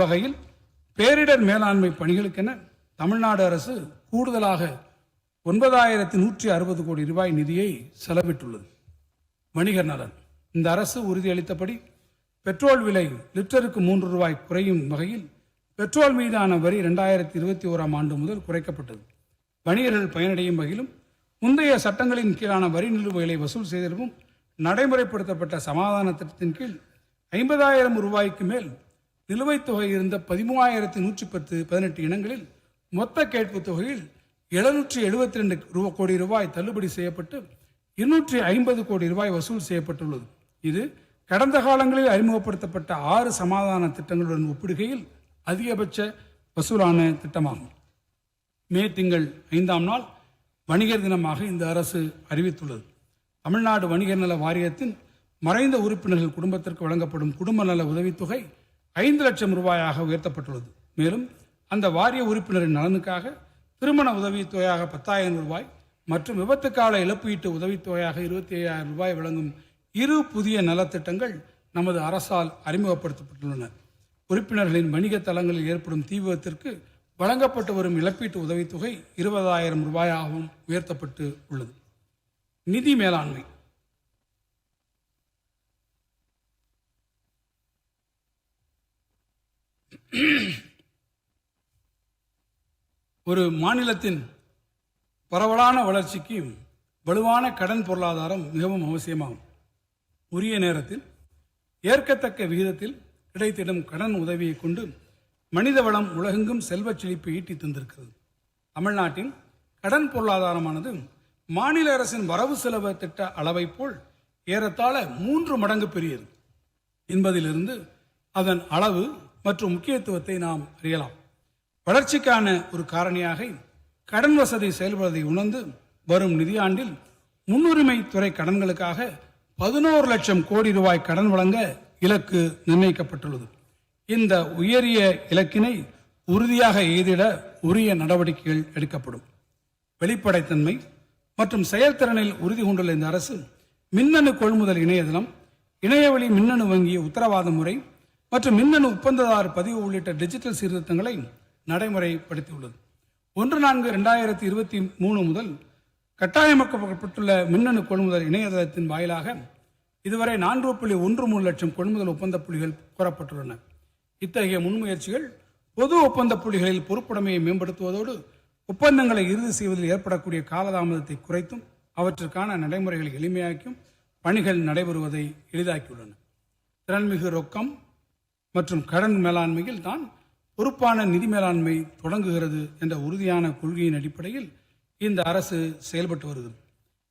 இவ்வகையில் பேரிடர் மேலாண்மை பணிகளுக்கென தமிழ்நாடு அரசு கூடுதலாக 9,160 கோடி ரூபாய் நிதியை செலவிட்டுள்ளது. வணிகர் நலன். இந்த அரசு உறுதியளித்தபடி பெட்ரோல் விலை லிட்டருக்கு 3 ரூபாய் குறையும் வகையில் பெட்ரோல் மீதான வரி 2021 ஆண்டு முதல் குறைக்கப்பட்டது. வணிகர்கள் பயனடையும் வகையிலும் முந்தைய சட்டங்களின் கீழான வரி நிலுவைகளை வசூல் செய்திடவும் நடைமுறைப்படுத்தப்பட்ட சமாதான திட்டத்தின் கீழ் 50,000 ரூபாய்க்கு மேல் நிலுவைத் தொகை இருந்த 13,118 இனங்களில் மொத்த கேட்பு தொகையில் 772 கோடி ரூபாய் தள்ளுபடி செய்யப்பட்டு 250 கோடி ரூபாய் வசூல் செய்யப்பட்டுள்ளது. இது கடந்த காலங்களில் அறிமுகப்படுத்தப்பட்ட 6 சமாதான திட்டங்களுடன் ஒப்பிடுகையில் அதிகபட்ச வசூலான திட்டமாகும். மே திங்கள் 5ஆம் நாள் வணிகர் தினமாக இந்த அரசு அறிவித்துள்ளது. தமிழ்நாடு வணிகர் நல வாரியத்தின் மறைந்த உறுப்பினர்கள் குடும்பத்திற்கு வழங்கப்படும் குடும்ப நல உதவித்தொகை 5 லட்சம் ரூபாயாக உயர்த்தப்பட்டுள்ளது. மேலும் அந்த வாரிய உறுப்பினரின் நலனுக்காக திருமண உதவித்தொகையாக 10,000 ரூபாய் மற்றும் விபத்துக்கால இழப்பீட்டு உதவித்தொகையாக 25,000 ரூபாய் வழங்கும் 2 புதிய நலத்திட்டங்கள் நமது அரசால் அறிமுகப்படுத்தப்பட்டுள்ளன. உறுப்பினர்களின் வணிக தளங்களில் ஏற்படும் தீ விபத்திற்கு வழங்கப்பட்டு வரும் இழப்பீட்டு உதவித்தொகை 20,000 ரூபாயாகவும் உயர்த்தப்பட்டு உள்ளது. நிதி மேலாண்மை. ஒரு மாநிலத்தின் பரவலான வளர்ச்சிக்கு வலுவான கடன் பொருளாதாரம் மிகவும் அவசியமாகும். உரிய நேரத்தில் ஏற்கத்தக்க விகிதத்தில் கிடைத்திடும் கடன் உதவியை கொண்டு மனித வளம் உலகெங்கும் செல்வச் செழிப்பை ஈட்டி தந்திருக்கிறது. தமிழ்நாட்டின் கடன் பொருளாதாரமானது மாநில அரசின் வரவு செலவு திட்ட அளவை போல் ஏறத்தாழ 3 மடங்கு பெரியது என்பதிலிருந்து அதன் அளவு மற்றும் முக்கியத்துவத்தை நாம் அறியலாம். வளர்ச்சிக்கான ஒரு காரணியாக கடன் வசதி செயல்படுவதை உணர்ந்து வரும் நிதியாண்டில் முன்னுரிமை துறை கடன்களுக்காக 11 லட்சம் கோடி ரூபாய் கடன் வழங்க இலக்கு நிர்ணயிக்கப்பட்டுள்ளது. இந்த உயரிய இலக்கினை உறுதியாக எய்திட உரிய நடவடிக்கைகள் எடுக்கப்படும். வெளிப்படைத்தன்மை மற்றும் செயல்திறனில் உறுதி கொண்டுள்ள இந்த அரசு மின்னணு கொள்முதல் இணையதளம், இணையவழி மின்னணு வங்கி உத்தரவாத முறை மற்றும் மின்னணு ஒப்பந்ததாரர் பதிவு உள்ளிட்ட டிஜிட்டல் சீர்திருத்தங்களை நடைமுறைப்படுத்தியுள்ளது. 1/4/2023 முதல் கட்டாயமாக்கப்பட்டுள்ள மின்னணு கொள்முதல் இணையதளத்தின் வாயிலாக இதுவரை 4.13 லட்சம் கொள்முதல் ஒப்பந்த புள்ளிகள் கோரப்பட்டுள்ளன. இத்தகைய முன்முயற்சிகள் பொது ஒப்பந்த புள்ளிகளில் பொறுப்புடைமையை மேம்படுத்துவதோடு ஒப்பந்தங்களை இறுதி செய்வதில் ஏற்படக்கூடிய காலதாமதத்தை குறைத்தும் அவற்றுக்கான நடைமுறைகளை எளிமையாக்கும் பணிகள் நடைபெறுவதை எளிதாக்கியுள்ளன. திறன்மிகு ரொக்கம் மற்றும் கடன் மேலாண்மையில் தான் பொறுப்பான நிதி மேலாண்மை தொடங்குகிறது என்ற உறுதியான கொள்கையின் அடிப்படையில் இந்த அரசு செயல்பட்டு வருகிறது.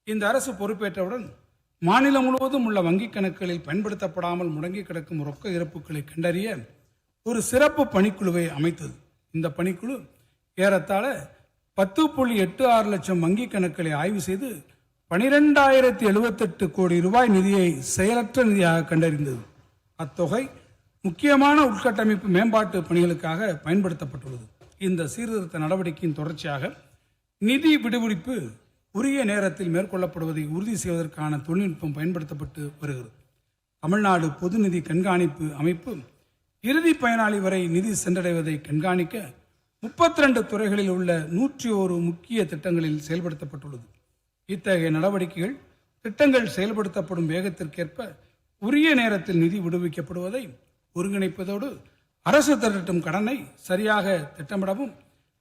இந்த அரசு பொறுப்பேற்றவுடன் மாநிலம் முழுவதும் உள்ள வங்கிக் கணக்குகளில் பயன்படுத்தப்படாமல் முடங்கி கிடக்கும் ரொக்க இறப்புகளை கண்டறிய ஒரு சிறப்பு பணிக்குழுவை அமைத்தது. இந்த பணிக்குழு ஏறத்தாழ 10.86 லட்சம் வங்கிக் கணக்குகளை ஆய்வு செய்து 12,078 கோடி ரூபாய் நிதியை செயலற்ற நிதியாக கண்டறிந்தது. அத்தொகை முக்கியமான உள்கட்டமைப்பு மேம்பாட்டு பணிகளுக்காக பயன்படுத்தப்பட்டுள்ளது. இந்த சீர்திருத்த நடவடிக்கையின் தொடர்ச்சியாக நிதி விடுவிப்பு உரிய நேரத்தில் மேற்கொள்ளப்படுவதை உறுதி செய்வதற்கான தொழில்நுட்பம் பயன்படுத்தப்பட்டு வருகிறது. தமிழ்நாடு பொது நிதி கண்காணிப்பு அமைப்பு இறுதி பயனாளி வரை நிதி சென்றடைவதை கண்காணிக்க 32 துறைகளில் உள்ள 101 முக்கிய திட்டங்களில் செயல்படுத்தப்பட்டுள்ளது. இத்தகைய நடவடிக்கைகள் திட்டங்கள் செயல்படுத்தப்படும் வேகத்திற்கேற்ப உரிய நேரத்தில் நிதி விடுவிக்கப்படுவதை ஒருங்கிணைப்பதோடு அரசு திரட்டும் கடனை சரியாக திட்டமிடவும்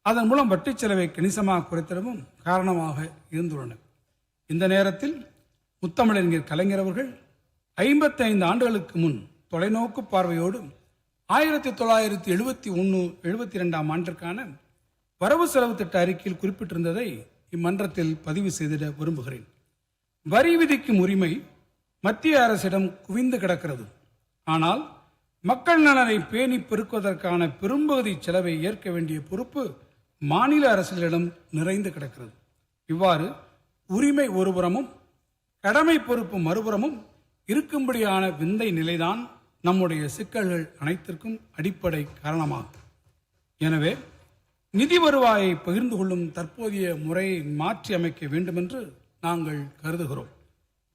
அதன் மூலம் வட்டி செலவை கணிசமாக குறைத்திடவும் காரணமாக இருந்துள்ளன. இந்த நேரத்தில் முத்தமிழறிஞர் கலைஞர் அவர்கள் 55 ஆண்டுகளுக்கு முன் தொலைநோக்கு பார்வையோடு 1971-72 ஆண்டிற்கான வரவு செலவு திட்ட அறிக்கையில் குறிப்பிட்டிருந்ததை இம்மன்றத்தில் பதிவு செய்திட விரும்புகிறேன். வரி விதிக்கும் உரிமை மத்திய அரசிடம் குவிந்து கிடக்கிறது. ஆனால் மக்கள் நலனை பேணி பெருக்குவதற்கான பெரும்பகுதி செலவை ஏற்க வேண்டிய பொறுப்பு மாநில அரசுகளிடம் நிறைந்து கிடக்கிறது. இவ்வாறு உரிமை ஒருபுறமும் கடமை பொறுப்பு மறுபுறமும் இருக்கும்படியான விந்தை நிலைதான் நம்முடைய சிக்கல்கள் அனைத்திற்கும் அடிப்படை காரணமாகும். எனவே நிதி வருவாயை பகிர்ந்து கொள்ளும் தற்போதைய முறையை மாற்றி அமைக்க வேண்டும் என்று நாங்கள் கருதுகிறோம்.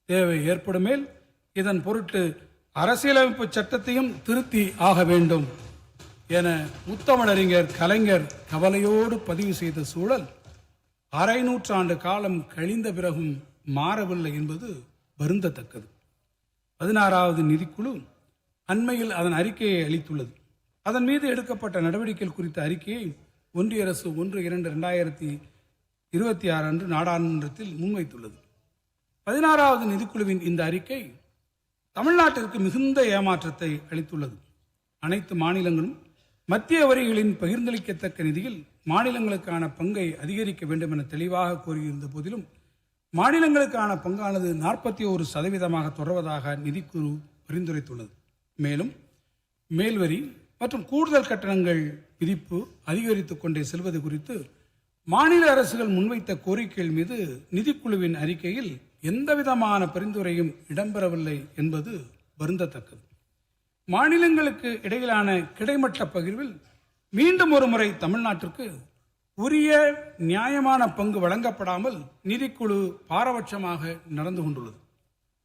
தேவை ஏற்படுமேல் இதன் பொருட்டு அரசியலமைப்பு சட்டத்தையும் திருத்தி ஆக வேண்டும். என முத்தமிழறிஞர் கலைஞர் கவலையோடு பதிவு செய்த சூழல் அரை நூற்றாண்டு காலம் கழிந்த பிறகும் மாறவில்லை என்பது வருந்தத்தக்கது. 16வது நிதிக்குழு அண்மையில் அதன் அறிக்கையை அளித்துள்ளது. அதன் மீது எடுக்கப்பட்ட நடவடிக்கைகள் குறித்த அறிக்கையை ஒன்றிய அரசு 1/2/2026 அன்று நாடாளுமன்றத்தில் முன்வைத்துள்ளது. 16வது நிதிக்குழுவின் இந்த அறிக்கை தமிழ்நாட்டிற்கு மிகுந்த ஏமாற்றத்தை அளித்துள்ளது. அனைத்து மாநிலங்களும் மத்திய வரிகளின் பகிர்ந்தளிக்கத்தக்க நிதியில் மாநிலங்களுக்கான பங்கை அதிகரிக்க வேண்டும் என தெளிவாக கோரியிருந்த போதிலும் மாநிலங்களுக்கான பங்கானது 41% தொடர்வதாக நிதிக்குழு பரிந்துரைத்துள்ளது. மேலும் மேல்வரி மற்றும் கூடுதல் கட்டணங்கள் விதிப்பு அதிகரித்துக் கொண்டே செல்வது குறித்து மாநில அரசுகள் முன்வைத்த கோரிக்கைகள் மீது நிதிக்குழுவின் அறிக்கையில் எந்தவிதமான பரிந்துரையும் இடம்பெறவில்லை என்பது வருந்தத்தக்கது. மாநிலங்களுக்கு இடையிலான கிடைமட்ட பகிர்வில் மீண்டும் ஒரு முறை தமிழ்நாட்டிற்கு உரிய நியாயமான பங்கு வழங்கப்படாமல் நிதிக்குழு பாரபட்சமாக நடந்து கொண்டுள்ளது.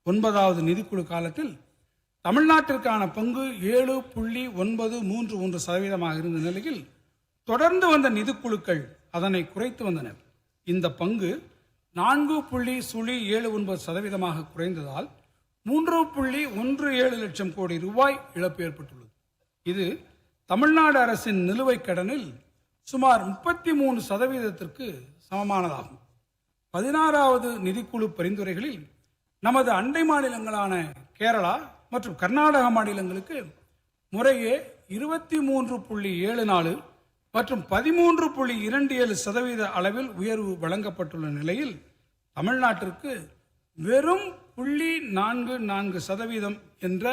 9வது நிதிக்குழு காலத்தில் தமிழ்நாட்டிற்கான பங்கு 7.931% இருந்த நிலையில் தொடர்ந்து வந்த நிதிக்குழுக்கள் அதனை குறைத்து வந்தனர். இந்த பங்கு 4.079% குறைந்ததால் 3.17 லட்சம் கோடி ரூபாய் இழப்பு ஏற்பட்டுள்ளது. இது தமிழ்நாடு அரசின் நிலுவைக் கடனில் சுமார் 33% சமமானதாகும். 16வது நிதிக்குழு பரிந்துரைகளில் நமது அண்டை மாநிலங்களான கேரளா மற்றும் கர்நாடக மாநிலங்களுக்கு முறையே 23.74 மற்றும் 13.27% அளவில் உயர்வு வழங்கப்பட்டுள்ள நிலையில் தமிழ்நாட்டிற்கு வெறும் 0.44% என்ற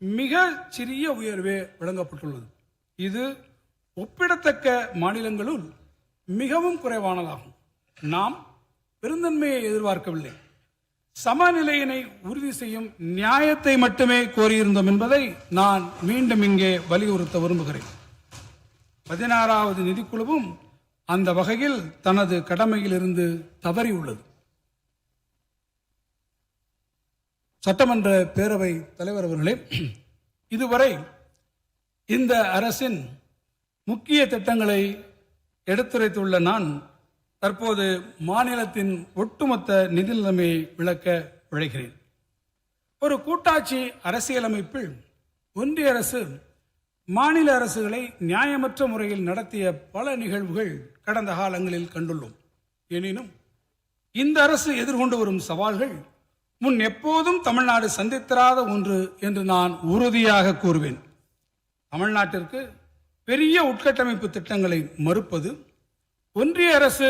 மிக சிறிய உயர்வே வழங்கப்பட்டுள்ளது. இது ஒப்பிடத்தக்க மாநிலங்களுள் மிகவும் குறைவானதாகும். நாம் பெருந்தன்மையை எதிர்பார்க்கவில்லை, சமநிலையினை உறுதி செய்யும் நியாயத்தை மட்டுமே கோரியிருந்தோம் என்பதை நான் மீண்டும் இங்கே வலியுறுத்த விரும்புகிறேன். 16வது நிதிக்குழுவும் அந்த வகையில் தனது கடமையில் இருந்து தவறியுள்ளது. சட்டமன்ற பேரவை தலைவர் அவர்களே, இதுவரை இந்த அரசின் முக்கிய திட்டங்களை எடுத்துரைத்துள்ள நான் தற்போது மாநிலத்தின் ஒட்டுமொத்த நிதி நிலைமையை விளக்க விழைகிறேன். ஒரு கூட்டாட்சி அரசியலமைப்பில் ஒன்றிய அரசு மாநில அரசுகளை நியாயமற்ற முறையில் நடத்திய பல நிகழ்வுகள் கடந்த காலங்களில் கண்டுள்ளோம். எனினும் இந்த அரசு எதிர்கொண்டு வரும் சவால்கள் முன் எப்போதும் தமிழ்நாடு சந்தித்திராத ஒன்று என்று நான் உறுதியாக கூறுவேன். தமிழ்நாட்டிற்கு பெரிய உட்கட்டமைப்பு திட்டங்களை மறுப்பது, ஒன்றிய அரசு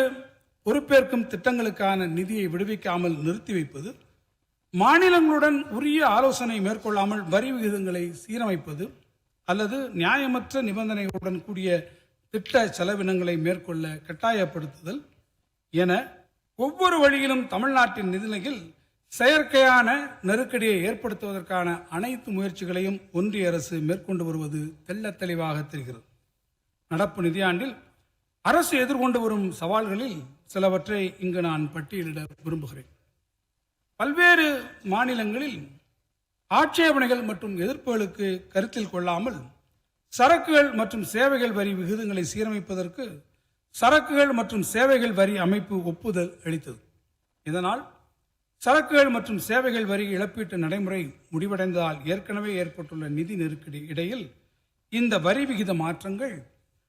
பொறுப்பேற்கும் திட்டங்களுக்கான நிதியை விடுவிக்காமல் நிறுத்தி வைப்பது, மாநிலங்களுடன் உரிய ஆலோசனை மேற்கொள்ளாமல் வரி விகிதங்களை சீரமைப்பது அல்லது நியாயமற்ற நிபந்தனைகளுடன் கூடிய திட்ட செலவினங்களை மேற்கொள்ள கட்டாயப்படுத்துதல் என ஒவ்வொரு வழியிலும் தமிழ்நாட்டின் நிதிநிலையில் செயற்கையான நெருக்கடியை ஏற்படுத்துவதற்கான அனைத்து முயற்சிகளையும் ஒன்றிய அரசு மேற்கொண்டு வருவது தெள்ளத் தெளிவாக தெரிகிறது. நடப்பு நிதியாண்டில் அரசு எதிர்கொண்டு வரும் சவால்களில் சிலவற்றை இங்கு நான் பட்டியலிட விரும்புகிறேன். பல்வேறு மாநிலங்களில் ஆட்சேபனைகள் மற்றும் எதிர்ப்புகளுக்கு கருத்தில் கொள்ளாமல் சரக்குகள் மற்றும் சேவைகள் வரி விகிதங்களை சீரமைப்பதற்கு சரக்குகள் மற்றும் சேவைகள் வரி அமைப்பு ஒப்புதல் அளித்தது. இதனால் சரக்குகள் மற்றும் சேவைகள் வரி இழப்பீட்டு நடைமுறை முடிவடைந்ததால் ஏற்கனவே ஏற்பட்டுள்ள நிதி நெருக்கடி இடையில் இந்த வரி விகித மாற்றங்கள்